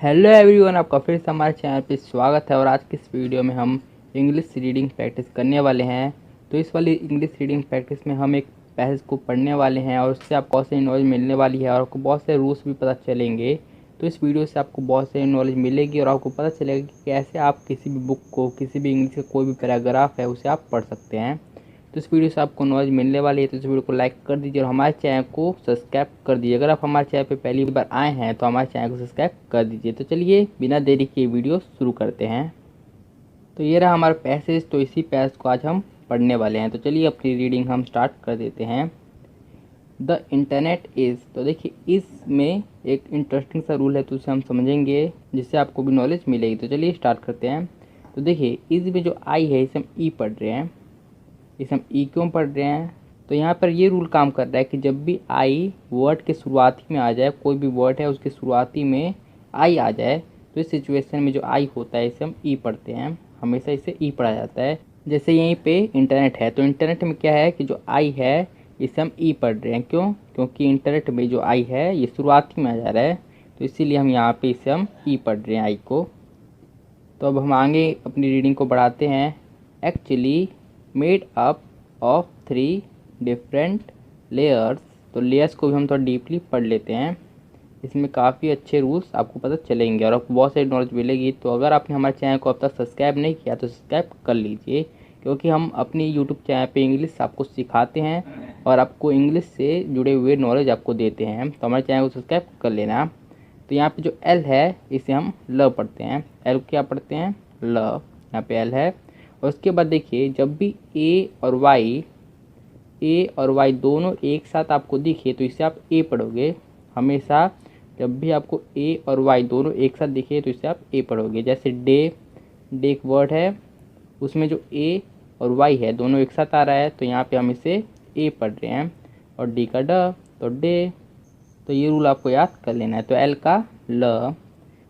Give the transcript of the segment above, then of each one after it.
Hello everyone, आपका फिर से हमारे चैनल पे स्वागत है। और आज की इस वीडियो में हम इंग्लिश रीडिंग प्रैक्टिस करने वाले हैं। तो इस वाली इंग्लिश रीडिंग प्रैक्टिस में हम एक पैसेज को पढ़ने वाले हैं और उससे आपको बहुत सारी नॉलेज मिलने वाली है और आपको बहुत से रूल्स भी पता चलेंगे। तो इस वीडियो से आपको बहुत सारी नॉलेज मिलेगी और आपको पता चलेगा कि कैसे आप किसी भी बुक को, किसी भी इंग्लिश का कोई भी पैराग्राफ है उसे आप पढ़ सकते हैं। तो इस वीडियो से आपको नॉलेज मिलने वाली है, तो इस वीडियो को लाइक कर दीजिए और हमारे चैनल को सब्सक्राइब कर दीजिए। अगर आप हमारे चैनल पे पहली बार आए हैं तो हमारे चैनल को सब्सक्राइब कर दीजिए। तो चलिए बिना देरी के वीडियो शुरू करते हैं। तो ये रहा हमारा पैसेज, तो इसी पैसेज को आज हम पढ़ने वाले हैं। तो चलिए अपनी रीडिंग हम स्टार्ट कर देते हैं। द इंटरनेट इज़, तो देखिए इसमें एक इंटरेस्टिंग सा रूल है, तो उसे हम समझेंगे जिससे आपको भी नॉलेज मिलेगी। तो चलिए स्टार्ट करते हैं। तो देखिए इस में जो आई है इसे हम ई पढ़ रहे हैं। इसे हम ई क्यों पढ़ रहे हैं? तो यहाँ पर ये रूल काम कर रहा है कि जब भी आई वर्ड के शुरुआती में आ जाए, कोई भी वर्ड है उसके शुरुआती में आई आ जाए, तो इस सिचुएशन में जो आई होता है इसे हम ई पढ़ते हैं। हमेशा इसे ई पढ़ा जाता है। जैसे यहीं पे इंटरनेट है, तो इंटरनेट में क्या है कि जो आई है इसे हम ई पढ़ रहे हैं। क्यों? क्योंकि इंटरनेट में जो आई है ये शुरुआती में आ जा रहा है, तो इसीलिए हम यहाँ पे इसे हम ई पढ़ रहे हैं, आई को। तो अब हम आगे अपनी रीडिंग को बढ़ाते हैं। Actually made up of 3 different layers, तो लेयर्स को भी हम थोड़ा डीपली पढ़ लेते हैं। इसमें काफ़ी अच्छे रूल्स आपको पता चलेंगे और आपको बहुत सारी नॉलेज मिलेगी। तो अगर आपने हमारे चैनल को अब तक सब्सक्राइब नहीं किया तो सब्सक्राइब कर लीजिए, क्योंकि हम अपनी यूट्यूब चैनल पे इंग्लिश आपको सिखाते हैं और आपको इंग्लिश से जुड़े हुए नॉलेज आपको देते हैं। तो हमारे चैनल को सब्सक्राइब कर लेना। तो यहाँ पे जो एल है इसे हम ल पढ़ते हैं। एल क्या पढ़ते हैं? ल। यहाँ पे एल है। और उसके बाद देखिए जब भी ए और वाई दोनों एक साथ आपको दिखे तो इसे आप ए पढ़ोगे हमेशा। जब भी आपको ए और वाई दोनों एक साथ दिखे तो इसे आप ए पढ़ोगे। जैसे डे एक वर्ड है, उसमें जो ए और वाई है दोनों एक साथ आ रहा है, तो यहाँ पे हम इसे ए पढ़ रहे हैं। और डी का ड, तो डे। तो ये रूल आपको याद कर लेना है। तो एल का ल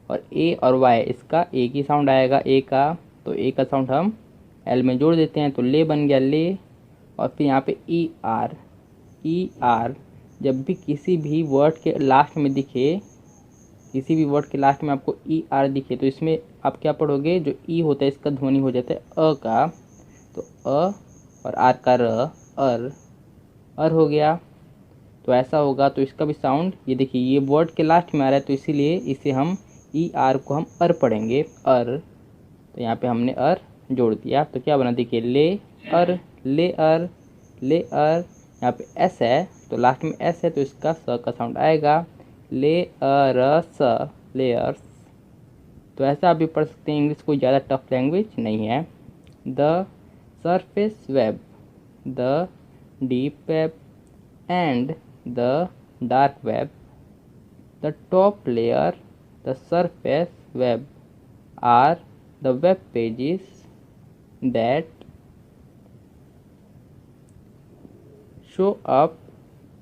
और ए और वाई इसका एक ही साउंड आएगा, ए का। तो ए का साउंड हम एल में जोड़ देते हैं, तो ले बन गया ले। और फिर यहाँ पे ई आर जब भी किसी भी वर्ड के लास्ट में दिखे, किसी भी वर्ड के लास्ट में आपको ई आर दिखे, तो इसमें आप क्या पढ़ोगे? जो ई होता है इसका ध्वनि हो जाता है अ का, तो अ और आर का र, अर हो गया। तो ऐसा होगा, तो इसका भी साउंड ये देखिए ये वर्ड के लास्ट में आ रहा है, तो इसीलिए इसे हम ई आर को हम अर पढ़ेंगे, अर। तो यहाँ पे हमने अर जोड़ दिया, तो क्या बना? देखिए ले अर, ले अर, ले अर। यहाँ पे एस है, तो लास्ट में एस है, तो इसका स का साउंड आएगा, ले अर स, लेयर्स। तो ऐसा आप भी पढ़ सकते हैं। इंग्लिश कोई ज़्यादा टफ लैंग्वेज नहीं है। The surface web, the deep web and the dark web, the top layer, the surface web are the web pages that show up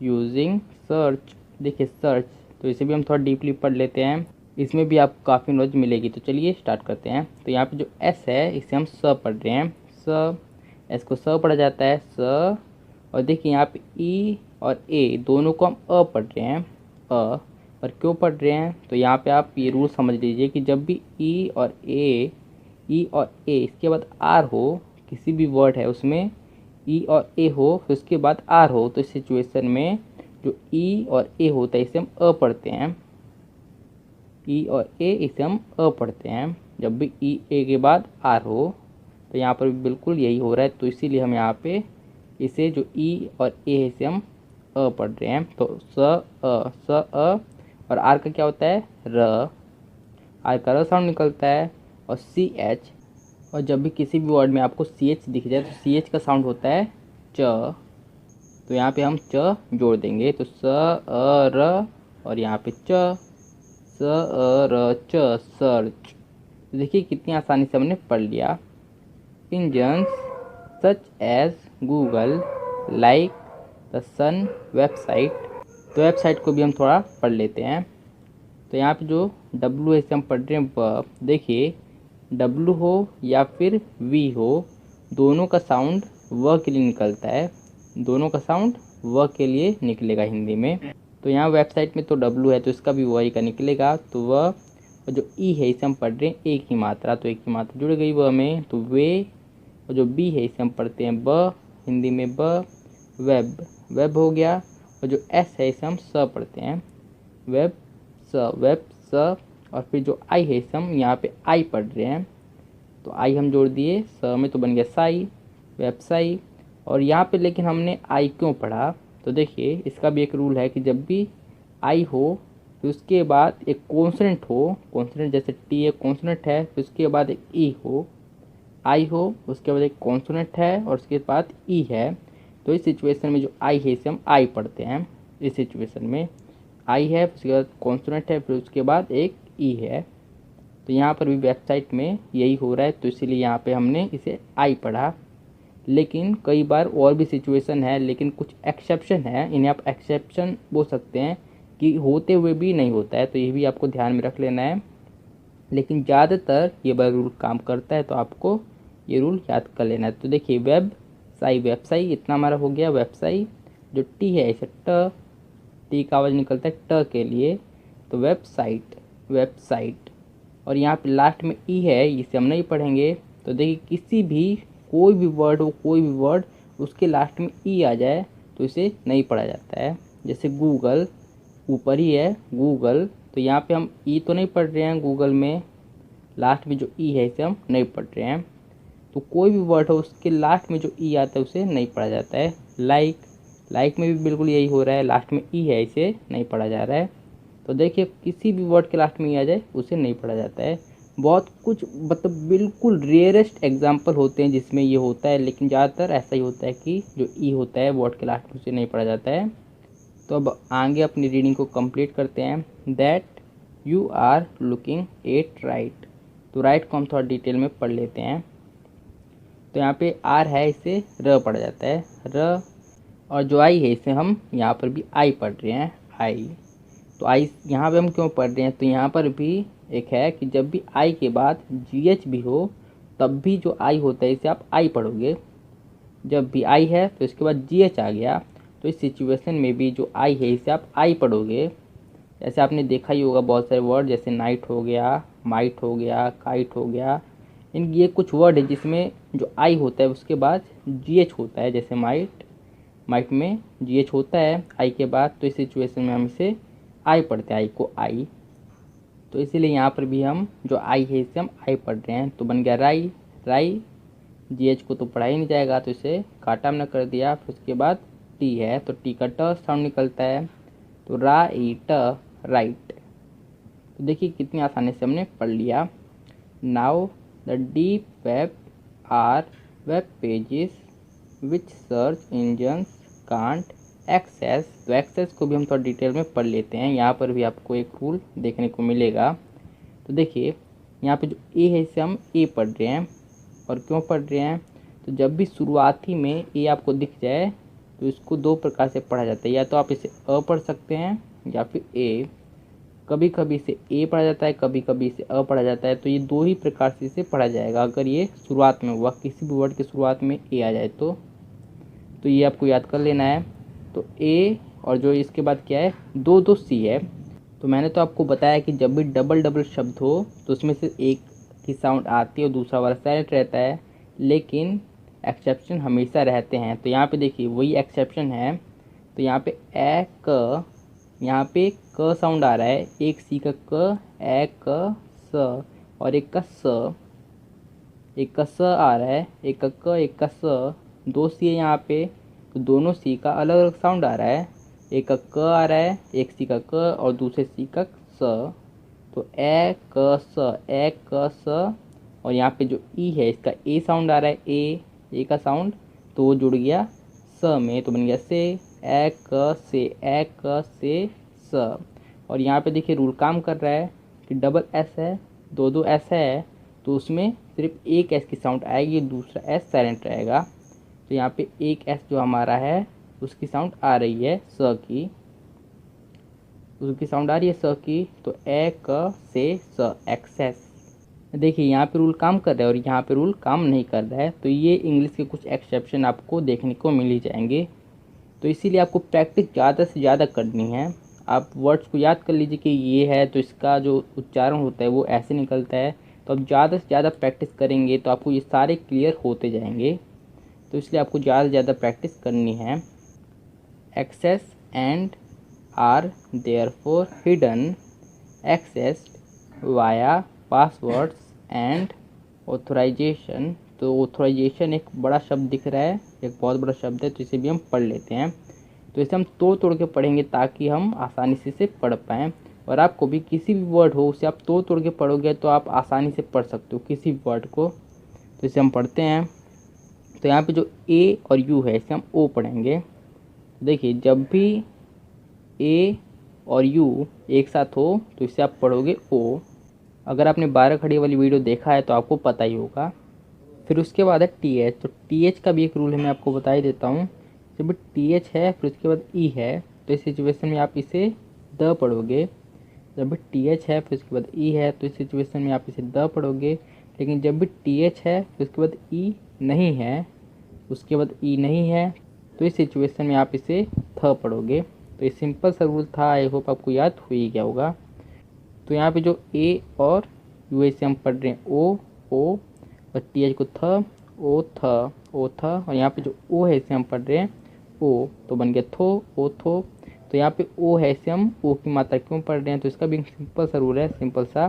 using search। देखिए सर्च, तो इसे भी हम थोड़ा डीपली पढ़ लेते हैं। इसमें भी आपको काफ़ी नॉलेज मिलेगी। तो चलिए स्टार्ट करते हैं। तो यहाँ पे जो एस है इसे हम स पढ़ रहे हैं, स। एस को स पढ़ा जाता है, स। और देखिए यहाँ पे ई और ए दोनों को हम अ पढ़ रहे हैं, अ। और क्यों पढ़ रहे हैं? तो यहाँ पे आप ये रूल समझ लीजिए कि जब भी ई और ए इसके बाद आर हो, किसी भी वर्ड है उसमें ई और ए हो फिर उसके बाद आर हो, तो इस सिचुएशन में जो ई और ए होता है इसे हम अ पढ़ते हैं। ई और ए इसे हम अ पढ़ते हैं जब भी ई ए के बाद आर हो। तो यहाँ पर भी बिल्कुल यही हो रहा है, तो इसीलिए हम यहाँ पे इसे जो ई और ए है इसे हम अ पढ़ रहे हैं। तो स अ और आर का क्या होता है? र। आर का र साउंड निकलता है। और सी एच, और जब भी किसी भी वर्ड में आपको सी एच दिख जाए तो सी एच का साउंड होता है च। तो यहाँ पे हम च जोड़ देंगे, तो स अ र और यहाँ पे च, स अ र च, सर्च। तो देखिए कितनी आसानी से हमने पढ़ लिया। Engines such as Google, like the sun website. तो वेबसाइट को भी हम थोड़ा पढ़ लेते हैं। तो यहाँ पे जो डब्लू है इसे हम पढ़ रहे हैं व। देखिए डब्लू हो या फिर वी हो, दोनों का साउंड व के लिए निकलता है, दोनों का साउंड व के लिए निकलेगा हिंदी में। तो यहाँ वेबसाइट में तो डब्लू है तो इसका भी वही का निकलेगा, तो व। और जो ई है इसे हम पढ़ रहे हैं एक ही मात्रा, तो एक ही मात्रा जुड़ गई व में, तो वे। और जो बी है इसे हम पढ़ते हैं ब, हिंदी में ब, वेब, वेब हो गया। और जो एस है इसे हम स पढ़ते हैं, वेब स, वेब स। और फिर जो आई है इसे हम यहाँ पे आई पढ़ रहे हैं, तो आई हम जोड़ दिए स में, तो बन गया साई, वेबसाई। और यहाँ पे लेकिन हमने आई क्यों पढ़ा, तो देखिए इसका भी एक रूल है कि जब भी आई हो फिर उसके बाद एक कॉन्सोनेंट हो, कॉन्सोनेंट जैसे टी एक कॉन्सोनेंट है, फिर उसके बाद एक ई हो, आई हो, उसके बाद एक कॉन्सोनेंट है और उसके बाद ई है, तो इस सिचुएशन में जो आई है इसे हम आई पढ़ते हैं। इस सिचुएशन में आई है, फिर उसके बाद कॉन्सोनेंट है, फिर उसके बाद एक ई है। तो यहाँ पर भी वेबसाइट में यही हो रहा है, तो इसीलिए यहाँ पे हमने इसे आई पढ़ा। लेकिन कई बार और भी सिचुएशन है, लेकिन कुछ एक्सेप्शन है, इन्हें आप एक्सेप्शन बोल सकते हैं कि होते हुए भी नहीं होता है, तो ये भी आपको ध्यान में रख लेना है। लेकिन ज़्यादातर ये बार रूल काम करता है, तो आपको ये रूल याद कर लेना है। तो देखिए वेब साई, वेबसाई, इतना हमारा हो गया वेबसाई। जो टी है इसे ट, टी का आवाज़ निकलता है ट के लिए, तो वेबसाइट, वेबसाइट। और यहाँ पे लास्ट में ई है, इसे हम नहीं पढ़ेंगे। तो देखिए किसी भी कोई भी वर्ड हो, कोई भी वर्ड उसके लास्ट में ई आ जाए तो इसे नहीं पढ़ा जाता है। जैसे गूगल, ऊपर ही है गूगल, तो यहाँ पे हम ई तो नहीं पढ़ रहे हैं गूगल में, लास्ट में जो ई है इसे हम नहीं पढ़ रहे हैं। तो कोई भी वर्ड हो उसके लास्ट में जो ई आता है उसे नहीं पढ़ा जाता है। लाइक, लाइक में भी बिल्कुल यही हो रहा है, लास्ट में ई है इसे नहीं पढ़ा जा रहा है। तो देखिए किसी भी वर्ड के लास्ट में ई आ जाए उसे नहीं पढ़ा जाता है। बहुत कुछ मतलब बिल्कुल रेयरेस्ट एग्जाम्पल होते हैं जिसमें ये होता है, लेकिन ज़्यादातर ऐसा ही होता है कि जो ई होता है वर्ड के लास्ट में उसे नहीं पढ़ा जाता है। तो अब आगे अपनी रीडिंग को कंप्लीट करते हैं। That you are looking at right, तो राइट को हम थोड़ा डिटेल में पढ़ लेते हैं। तो यहाँ पे आर है इसे र पढ़ा जाता है, र। और जो आई है इसे हम यहाँ पर भी आई पढ़ रहे हैं, आई। तो आई यहाँ पे हम क्यों पढ़ रहे हैं, तो यहाँ पर भी एक है कि जब भी आई के बाद जी एच भी हो तब भी जो आई होता है इसे आप आई पढ़ोगे। जब भी आई है तो इसके बाद जी एच आ गया, तो इस सिचुएशन में भी जो आई है इसे आप आई पढ़ोगे। जैसे आपने देखा ही होगा बहुत सारे वर्ड, जैसे नाइट हो गया, माइट हो गया, काइट हो गया, इन ये कुछ वर्ड है जिसमें जो आई होता है उसके बाद जी एच होता है। जैसे माइट, माइट में जी एच होता है आई के बाद, तो इस सिचुएशन में हम इसे आई पढ़ते हैं, आई को आई। तो इसीलिए यहाँ पर भी हम जो आई है इसे हम आई पढ़ रहे हैं, तो बन गया राई, राई। जी एच को तो पढ़ा ही नहीं जाएगा, तो इसे काटा हमने कर दिया। फिर उसके बाद टी है, तो टी का ट साउंड निकलता है, तो रा ई ट, राइट। तो देखिए कितनी आसानी से हमने पढ़ लिया। Now the deep web are web pages which search engines can't access. तो एक्सेस को भी हम थोड़ा डिटेल में पढ़ लेते हैं। यहाँ पर भी आपको एक रूल देखने को मिलेगा। तो देखिए यहाँ पे जो ए है इसे हम ए पढ़ रहे हैं, और क्यों पढ़ रहे हैं, तो जब भी शुरुआती में ए आपको दिख जाए तो इसको दो प्रकार से पढ़ा जाता है, या तो आप इसे अ पढ़ सकते हैं या फिर ए। कभी कभी इसे ए पढ़ा जाता है, कभी कभी इसे अ पढ़ा जाता है, तो ये दो ही प्रकार से इसे पढ़ा जाएगा अगर ये शुरुआत में हुआ, किसी भी वर्ड के शुरुआत में ए आ जाए तो ये आपको याद कर लेना है। तो ए और जो इसके बाद क्या है, दो दो सी है। तो मैंने तो आपको बताया कि जब भी डबल डबल शब्द हो तो उसमें से एक की साउंड आती है और दूसरा वाला साइलेंट रहता है, लेकिन एक्सेप्शन हमेशा रहते हैं। तो यहाँ पे देखिए वही एक्सेप्शन है। तो यहाँ पे ए क, यहाँ पे क साउंड आ रहा है, एक सी का क, ए क स, और एक का स, एक का स आ रहा है, एक का क, एक का स, दो सी है यहाँ पे, तो दोनों सी का अलग अलग साउंड आ रहा है। एक का क आ रहा है, एक सी का क और दूसरे सी का स। तो ए क स, ए क स। और यहाँ पे जो ई है इसका ए साउंड आ रहा है, ए का साउंड, तो वो जुड़ गया स में, तो बन गया से, ए क से, ए क से स। और यहाँ पे देखिए रूल काम कर रहा है कि डबल एस है, दो दो एस है, तो उसमें सिर्फ एक एस की साउंड आएगी, दूसरा एस साइलेंट रहेगा। तो यहाँ पे एक एस जो हमारा है उसकी साउंड आ रही है स की, उसकी साउंड आ रही है स की, तो ए क से स, एक्सेस। देखिए यहाँ पे रूल काम कर रहा है और यहाँ पे रूल काम नहीं कर रहा है, तो ये इंग्लिश के कुछ एक्सेप्शन आपको देखने को मिल ही जाएंगे। तो इसीलिए आपको प्रैक्टिस ज़्यादा से ज़्यादा करनी है। आप वर्ड्स को याद कर लीजिए कि ये है, तो इसका जो उच्चारण होता है वो ऐसे निकलता है। तो आप ज़्यादा से ज़्यादा प्रैक्टिस करेंगे तो आपको ये सारे क्लियर होते जाएंगे। तो इसलिए आपको ज़्यादा से ज़्यादा प्रैक्टिस करनी है। Access and are therefore hidden, accessed via passwords and authorization. तो ऑथराइजेशन एक बड़ा शब्द दिख रहा है, एक बहुत बड़ा शब्द है, तो इसे भी हम पढ़ लेते हैं। तो इसे हम तोड़ तोड़ के पढ़ेंगे ताकि हम आसानी से इसे पढ़ पाएँ। और आपको भी किसी भी वर्ड हो उसे आप तोड़ तोड़ के पढ़ोगे तो आप आसानी से पढ़ सकते हो किसी भी वर्ड को। तो इसे हम पढ़ते हैं। तो यहाँ पे जो ए और यू है इसे हम ओ पढ़ेंगे। देखिए, जब भी ए और यू एक साथ हो तो इसे आप पढ़ोगे ओ। अगर आपने 12 खड़ी वाली वीडियो देखा है तो आपको पता ही होगा। फिर उसके बाद है टी एच। तो टी एच का भी एक रूल है, मैं आपको बता ही देता हूँ। जब टी एच है फिर उसके बाद ई है तो इस सिचुएशन में आप इसे द पढ़ोगे। जब भी टी एच है फिर उसके बाद ई है तो इस सिचुएशन में आप इसे द पढ़ोगे। लेकिन जब भी टी एच है फिर उसके बाद ई नहीं है, उसके बाद ई नहीं है, तो इस सिचुएशन में आप इसे थ पढ़ोगे। तो ये सिंपल सा रूल था, आई होप आपको याद हो ही गया होगा। तो यहाँ पे जो ए और यू से हम पढ़ रहे हैं ओ ओ, और टी एच को थ ओ थ, और यहाँ पे जो ओ है इसे हम पढ़ रहे हैं ओ, तो बन गया थो ओ थो। तो यहाँ पे ओ है इसे हम ओ की मात्रा क्यों पढ़ रहे हैं, तो इसका भी सिंपल सा रूल है, सिंपल सा।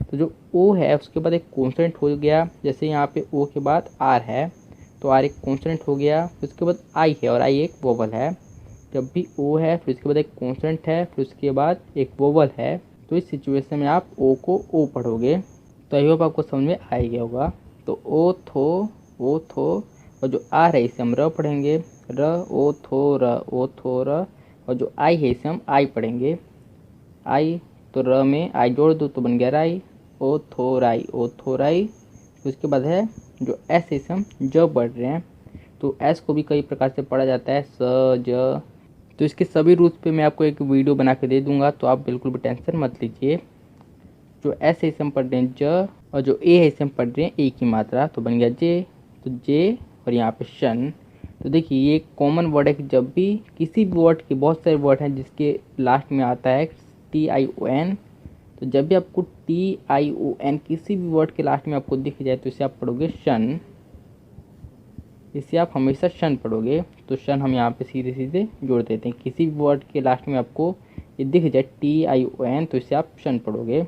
तो जो ओ है उसके बाद एक कॉन्सोनेंट हो गया, जैसे यहाँ पे ओ के बाद आर है तो आर एक कॉन्सोनेंट हो गया। फिर उसके बाद आई है और आई एक वोवल है। जब भी ओ है फिर उसके बाद एक कॉन्सोनेंट है, फिर उसके बाद एक वोवल है, तो इस सिचुएशन में आप ओ को ओ पढ़ोगे। तो आई होप आपको समझ में आ ही गया होगा। तो ओ थो, और जो आर है इसे हम र पढ़ेंगे, र ओ थो र, और जो आई है इसे हम आई पढ़ेंगे, आई। तो र में आई जोड़ दो तो बन गया राई, ओ थो राई। उसके बाद है जो एस है इसे हम ज पढ़ रहे हैं। तो एस को भी कई प्रकार से पढ़ा जाता है, स ज। तो इसके सभी रूल्स पे मैं आपको एक वीडियो बना के दे दूंगा, तो आप बिल्कुल भी टेंशन मत लीजिए। जो एस है इसे हम पढ़ रहे हैं ज, और जो ए है इसे हम पढ़ रहे हैं ए की मात्रा, तो बन गया जे। तो जे और यहाँ पे शन। तो देखिए ये एक कॉमन वर्ड है कि जब भी किसी भी वर्ड के, बहुत सारे वर्ड हैं जिसके लास्ट में आता है TION, तो जब भी आपको TION किसी भी वर्ड के लास्ट में आपको दिख जाए तो इसे आप पढ़ोगे शन। इसे आप हमेशा शन पढ़ोगे। तो शन हम यहाँ पे सीधे सीधे जोड़ देते हैं। किसी भी वर्ड के लास्ट में आपको ये दिख जाए TION तो इसे आप शन पढ़ोगे।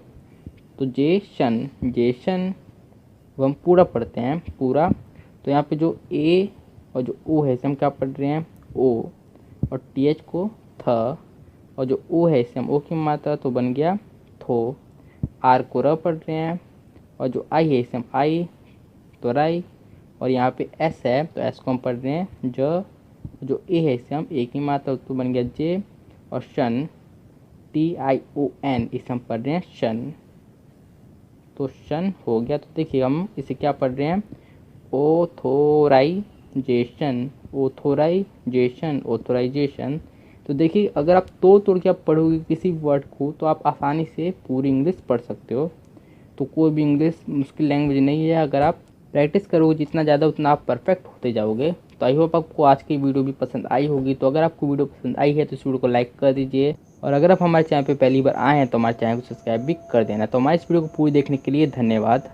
तो जेशन वो हम पूरा पढ़ते हैं, पूरा। तो यहाँ पे जो ए और जो ओ है इसे हम क्या पढ़ रहे हैं ओ, और टी एच को थ, और जो ओ है इसे हम ओ की मात्रा, तो बन गया थो। आर को र पढ़ रहे हैं, और जो आई है इसे हम आई, तो राई। और यहाँ पे एस है तो एस को हम पढ़ रहे हैं ज, जो ए है इसे हम ए की मात्रा, तो बन गया जे। और शन TION इसे हम पढ़ रहे हैं शन। तो शन हो गया। तो देखिए हम इसे क्या पढ़ रहे हैं ऑथोराइजेशन। तो देखिए अगर आप तोड़ के आप पढ़ोगे किसी वर्ड को तो आप आसानी से पूरी इंग्लिश पढ़ सकते हो। तो कोई भी इंग्लिश मुश्किल लैंग्वेज नहीं है, अगर आप प्रैक्टिस करोगे जितना ज़्यादा उतना आप परफेक्ट होते जाओगे। तो आई होप आपको आज की वीडियो भी पसंद आई होगी। तो अगर आपको वीडियो पसंद आई है तो इस वीडियो को लाइक कर दीजिए, और अगर आप हमारे चैनल पे पहली बार आए हैं तो हमारे चैनल को सब्सक्राइब भी कर देना। तो हमारे इस वीडियो को पूरी देखने के लिए धन्यवाद।